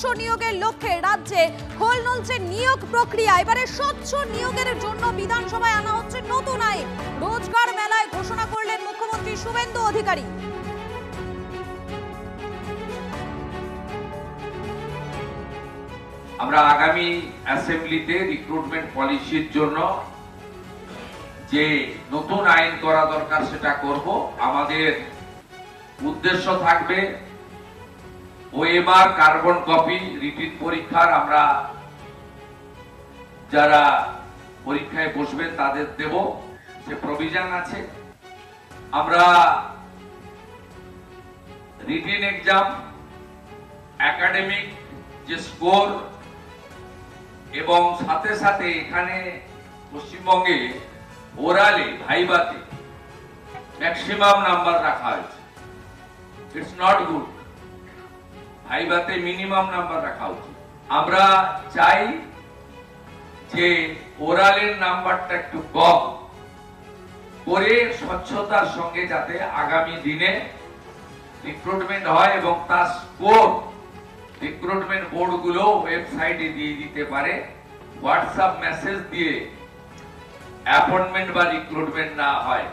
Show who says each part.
Speaker 1: স্বচ্ছ নিয়োগের লক্ষ্যে রাজ্যে খোল নলছে নিয়োগ প্রক্রিয়া। এবারে স্বচ্ছ নিয়োগের জন্য বিধানসভায় আনা হচ্ছে নতুন আইন। রোজগার মেলায় ঘোষণা করলেন মুখ্যমন্ত্রী শুভেন্দু অধিকারী।
Speaker 2: আমরা আগামী অ্যাসেম্বলিতে রিক্রুটমেন্ট পলিসির জন্য যে নতুন আইন করা দরকার সেটা করব। আমাদের উদ্দেশ্য থাকবে ওএমআর কার্বন কপি রিটিন পরীক্ষার আমরা যারা পরীক্ষায় বসবেন তাদের দেব, যে প্রভিশন আছে। আমরা রিটিন এক্সাম, একাডেমিক যে স্কোর এবং সাথে সাথে এখানে পশ্চিমবঙ্গে ওরালে ভাইভাতে ম্যাক্সিমাম নাম্বার রাখা হয়েছে। It's not good. ভাইভাতে মিনিমাম নাম্বার রাখা উচিত। আমরা চাই যে ওরালের নাম্বারটা একটু কম করে স্বচ্ছতার সঙ্গে যাতে আগামী দিনে রিক্রুটমেন্ট হয় এবং তার স্কোর রিক্রুটমেন্ট বোর্ড গুলো ওয়েবসাইটে দিয়ে দিতে পারে। হোয়াটসঅ্যাপ মেসেজ দিয়ে অ্যাপয়েন্টমেন্ট বা রিক্রুটমেন্ট না হয়।